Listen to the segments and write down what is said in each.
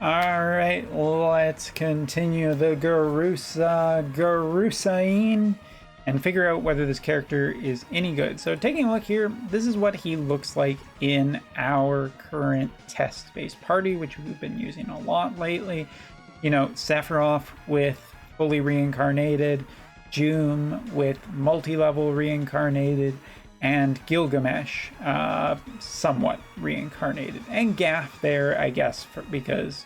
Alright, let's continue the Garrousaine and figure out whether this character is any good. So taking a look here, this is what he looks like in our current test-based party, which we've been using a lot lately. You know, Sephiroth with fully reincarnated, Joom with multi-level reincarnated, and Gilgamesh somewhat reincarnated. And Gaff there, I guess, because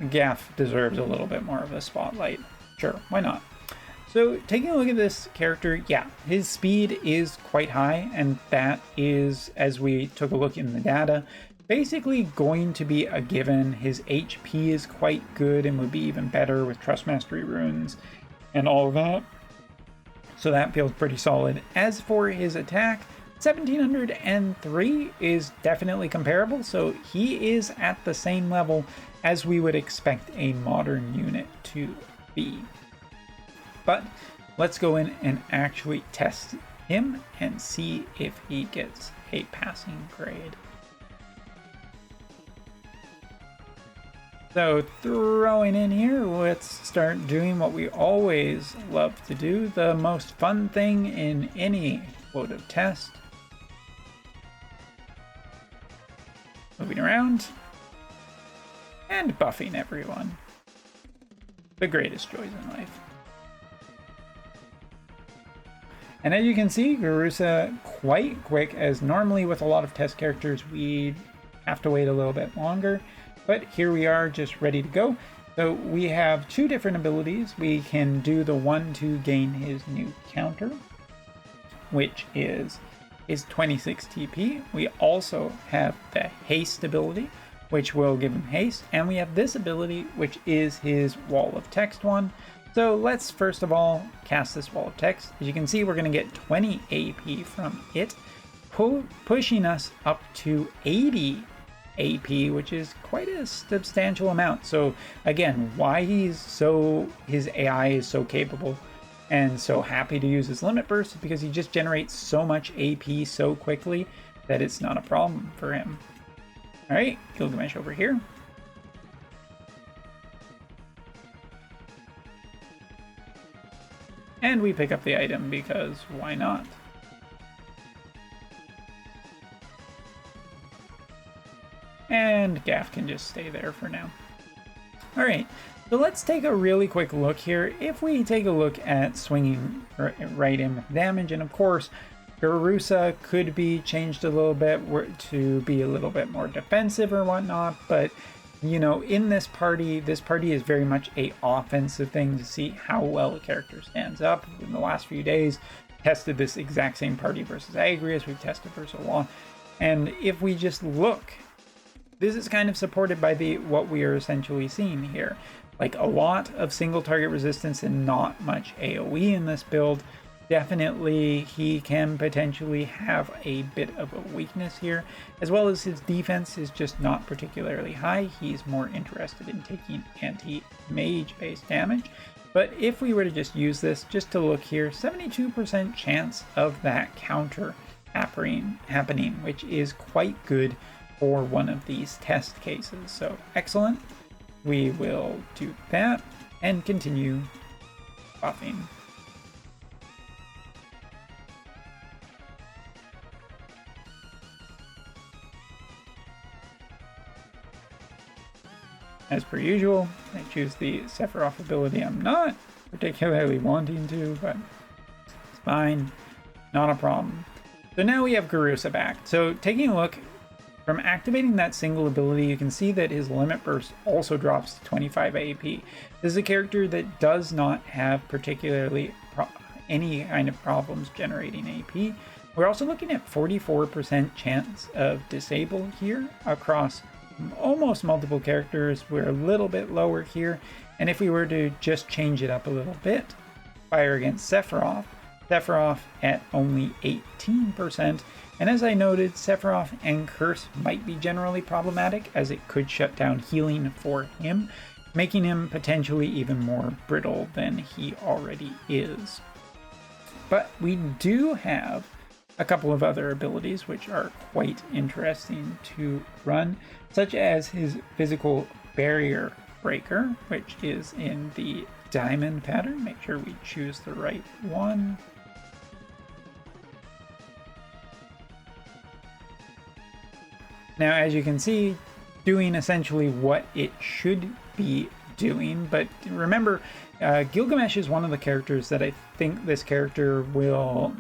Gaff deserves a little bit more of a spotlight. Sure, why not? So taking a look at this character, yeah, his speed is quite high, and that is, as we took a look in the data, basically going to be a given. His HP is quite good and would be even better with Trust Mastery runes and all of that. So that feels pretty solid. As for his attack, 1703 is definitely comparable, so he is at the same level as we would expect a modern unit to be. But let's go in and actually test him and see if he gets a passing grade. So throwing in here, let's start doing what we always love to do, the most fun thing in any Wotv test. Moving around and buffing everyone. The greatest joys in life. And as you can see, Garrousa quite quick, as normally with a lot of test characters we have to wait a little bit longer. But here we are, just ready to go. So we have two different abilities. We can do the one to gain his new counter, which is his 26 TP. We also have the haste ability, which will give him haste. And we have this ability, which is his wall of text one. So let's first of all cast this wall of text. As you can see, we're going to get 20 AP from it, pushing us up to 80 AP, which is quite a substantial amount. So again, why his AI is so capable and so happy to use his limit burst is because he just generates so much AP so quickly that it's not a problem for him. All right, Gilgamesh over here. And we pick up the item because why not? And Gaff can just stay there for now. Alright, so let's take a really quick look here. If we take a look at swinging right in with damage, and of course, Garrousa could be changed a little bit to be a little bit more defensive or whatnot, but you know, in this party is very much a offensive thing to see how well a character stands up. In the last few days, tested this exact same party versus Agrius, we've tested for so long, and if we just look, this is kind of supported by what we are essentially seeing here. Like a lot of single target resistance and not much AoE in this build. Definitely he can potentially have a bit of a weakness here, as well as his defense is just not particularly high. He's more interested in taking anti-mage based damage. But if we were to just use this, just to look here, 72% chance of that counter happening, which is quite good for one of these test cases. So excellent. We will do that and continue buffing. As per usual, I choose the Sephiroth ability. I'm not particularly wanting to, but it's fine. Not a problem. So now we have Garrousa back. So taking a look, from activating that single ability, you can see that his limit burst also drops to 25 AP. This is a character that does not have particularly any kind of problems generating AP. We're also looking at 44% chance of disable here across almost multiple characters. We're a little bit lower here, and if we were to just change it up a little bit, fire against Sephiroth at only 18%. And as I noted, Sephiroth and Curse might be generally problematic, as it could shut down healing for him, making him potentially even more brittle than he already is. But we do have a couple of other abilities which are quite interesting to run, such as his physical barrier breaker, which is in the diamond pattern. Make sure we choose the right one. Now, as you can see, doing essentially what it should be doing, but remember, Gilgamesh is one of the characters that I think this character will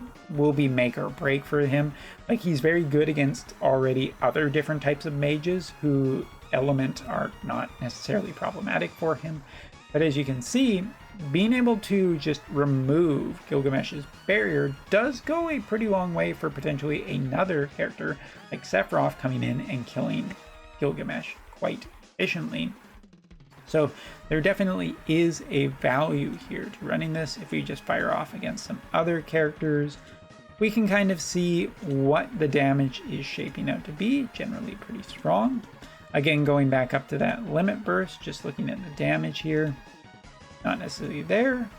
be make or break for him. Like, he's very good against already other different types of mages who element are not necessarily problematic for him. But as you can see, being able to just remove Gilgamesh's barrier does go a pretty long way for potentially another character like Sephiroth coming in and killing Gilgamesh quite efficiently. So there definitely is a value here to running this. If we just fire off against some other characters, we can kind of see what the damage is shaping out to be, generally pretty strong. Again, going back up to that limit burst, just looking at the damage here, not necessarily there,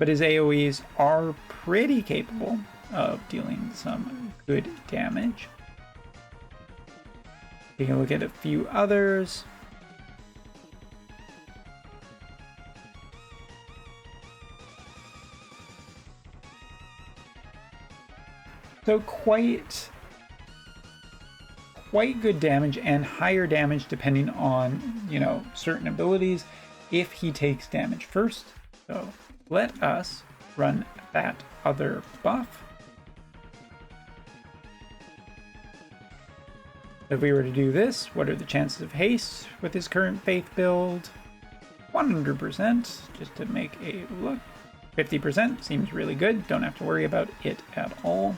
but his AoEs are pretty capable of dealing some good damage. Taking a look at a few others. So quite good damage, and higher damage depending on, you know, certain abilities if he takes damage first. So let us run that other buff. If we were to do this, what are the chances of haste with his current faith build? 100%, just to make a look. 50% seems really good. Don't have to worry about it at all.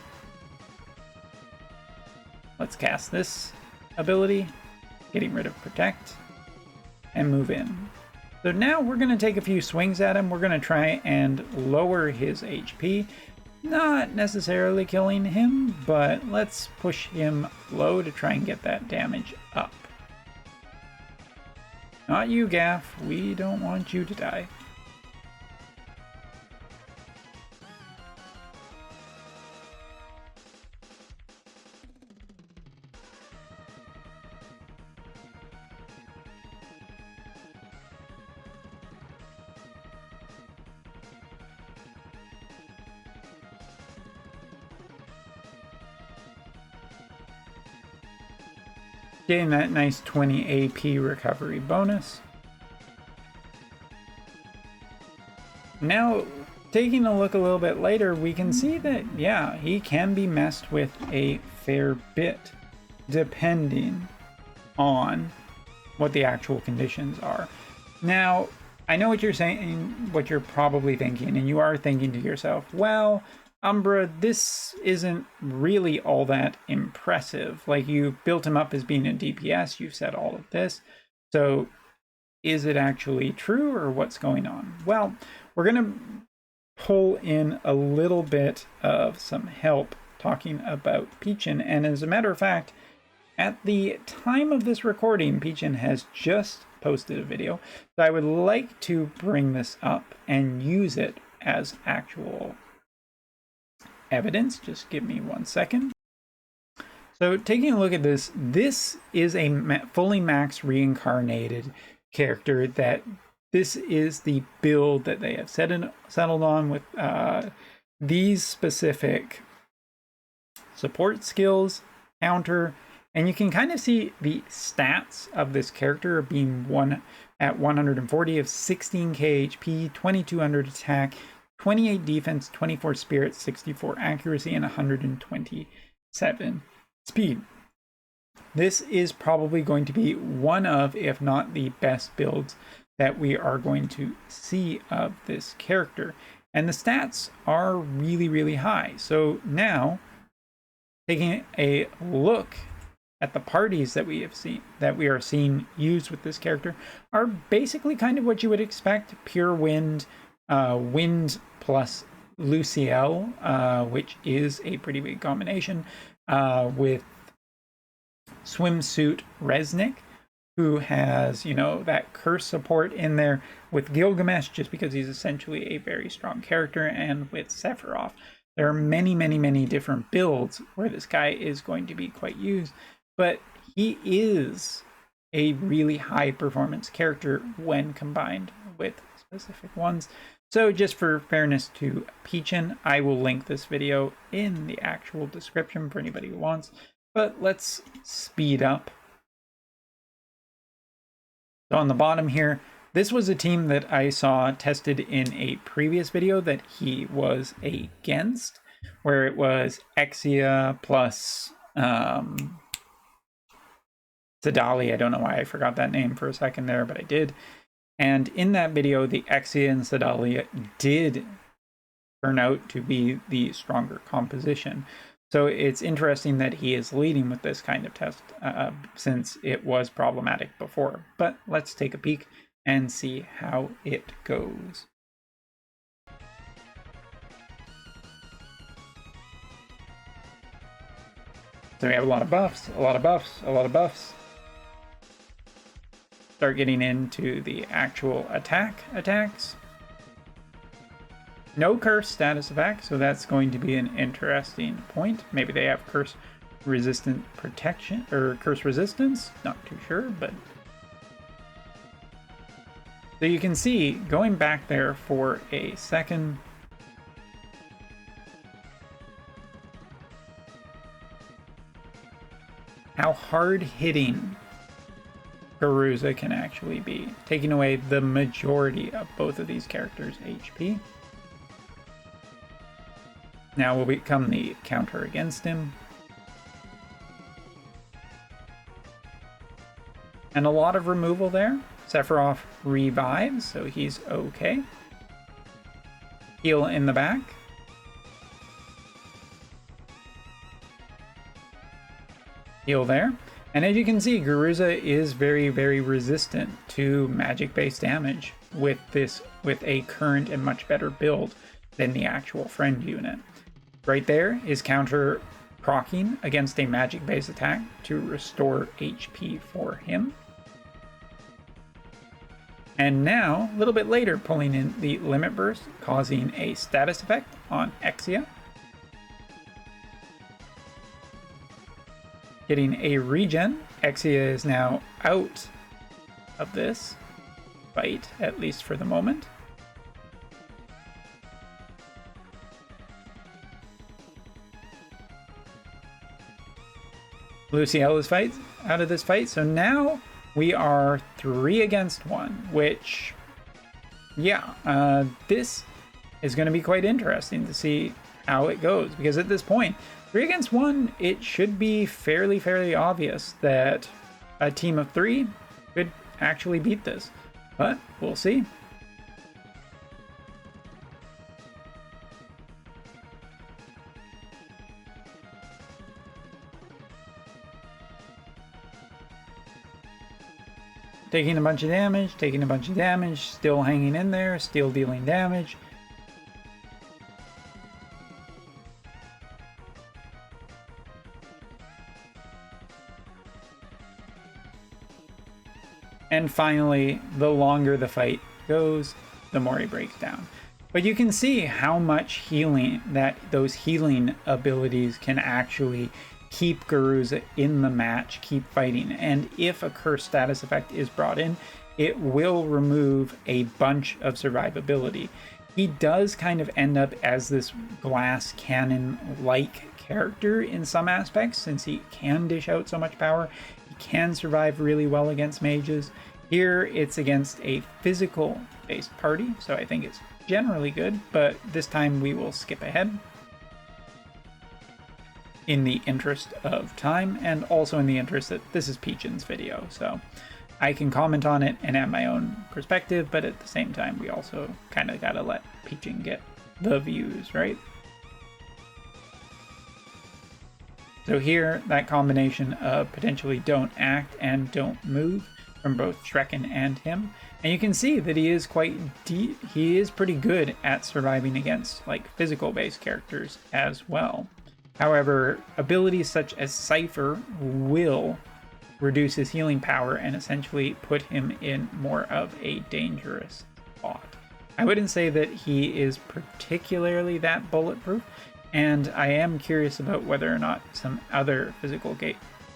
Let's cast this ability, getting rid of Protect, and move in. So now we're going to take a few swings at him. We're going to try and lower his HP. Not necessarily killing him, but let's push him low to try and get that damage up. Not you, Gaff. We don't want you to die. Getting that nice 20 AP recovery bonus. Now, taking a look a little bit later, we can see that, yeah, he can be messed with a fair bit, depending on what the actual conditions are. Now, I know what you're saying, what you're probably thinking, and you are thinking to yourself, well, Umbra, this isn't really all that impressive. Like, you built him up as being a DPS, you've said all of this. So, is it actually true, or what's going on? Well, we're going to pull in a little bit of some help talking about Pechon. And as a matter of fact, at the time of this recording, Pechon has just posted a video. So I would like to bring this up and use it as actual evidence. Just give me 1 second. So taking a look at this, this is a fully max reincarnated character. That this is the build that they have settled on with these specific support skills, counter, and you can kind of see the stats of this character being at 140 of 16k HP, 2200 attack, 28 defense, 24 spirit, 64 accuracy, and 127 speed. This is probably going to be one of, if not the best builds that we are going to see of this character. And the stats are really, really high. So now, taking a look at the parties that we are seeing used with this character, are basically kind of what you would expect: pure wind, wind plus Luciel, which is a pretty big combination, with swimsuit Resnick, who has, you know, that curse support in there, with Gilgamesh, just because he's essentially a very strong character, and with Sephiroth. There are many, many, many different builds where this guy is going to be quite used, but he is a really high performance character when combined with specific ones. So just for fairness to Pechon, I will link this video in the actual description for anybody who wants, but let's speed up. So on the bottom here, this was a team that I saw tested in a previous video that he was against, where it was Exia plus Sadali. I don't know why I forgot that name for a second there, but I did. And in that video, the Exia and Sadali did turn out to be the stronger composition. So it's interesting that he is leading with this kind of test since it was problematic before. But let's take a peek and see how it goes. So we have a lot of buffs, a lot of buffs, a lot of buffs. Start getting into the actual attacks. No curse status effect, so that's going to be an interesting point. Maybe they have curse resistant protection or curse resistance, not too sure, but so you can see going back there for a second. How hard hitting Garrousa can actually be, taking away the majority of both of these characters' HP. Now will become the counter against him. And a lot of removal there. Sephiroth revives, so he's okay. Heal in the back. Heal there. And as you can see, Garrousa is very, very resistant to magic-based damage with a current and much better build than the actual friend unit. Right there is counter proccing against a magic-based attack to restore HP for him. And now, a little bit later, pulling in the Limit Burst, causing a status effect on Exia. Getting a regen. Exia is now out of this fight, at least for the moment. Luciel is out of this fight, so now we are 3 against 1, which, yeah, this is going to be quite interesting to see how it goes, because at this point, 3 against 1, it should be fairly obvious that a team of 3 could actually beat this, but we'll see. Taking a bunch of damage, still hanging in there, still dealing damage. And finally, the longer the fight goes, the more he breaks down. But you can see how much healing those healing abilities can actually keep Garrousa in the match, keep fighting. And if a curse status effect is brought in, it will remove a bunch of survivability. He does kind of end up as this glass cannon-like character in some aspects, since he can dish out so much power. He can survive really well against mages. Here it's against a physical-based party, so I think it's generally good, but this time we will skip ahead in the interest of time, and also in the interest that this is Pechon's video, so I can comment on it and have my own perspective, but at the same time we also kind of gotta let Pechon get the views, right? So here, that combination of potentially don't act and don't move from both Shrekken and him, and you can see that he is he is pretty good at surviving against like physical-based characters as well. However, abilities such as Cypher will reduce his healing power and essentially put him in more of a dangerous spot. I wouldn't say that he is particularly that bulletproof, and I am curious about whether or not some other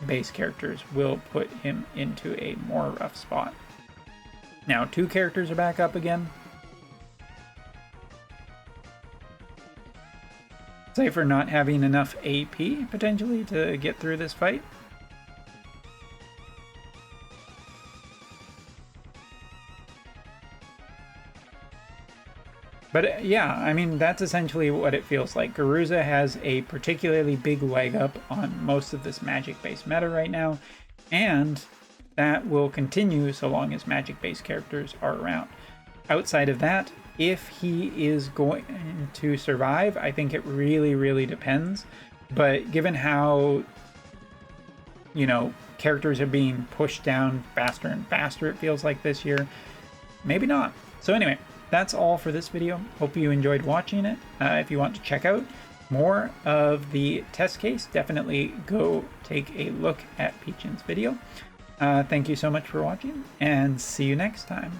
base characters will put him into a more rough spot. Now 2 characters are back up again. Cypher not having enough AP potentially to get through this fight. But yeah, I mean, that's essentially what it feels like. Garrousa has a particularly big leg up on most of this magic-based meta right now, and that will continue so long as magic-based characters are around. Outside of that, if he is going to survive, I think it really, really depends. But given how, you know, characters are being pushed down faster and faster, it feels like this year, maybe not. So anyway, that's all for this video. Hope you enjoyed watching it. If you want to check out more of the test case, definitely go take a look at Pechon's video. Thank you so much for watching, and see you next time.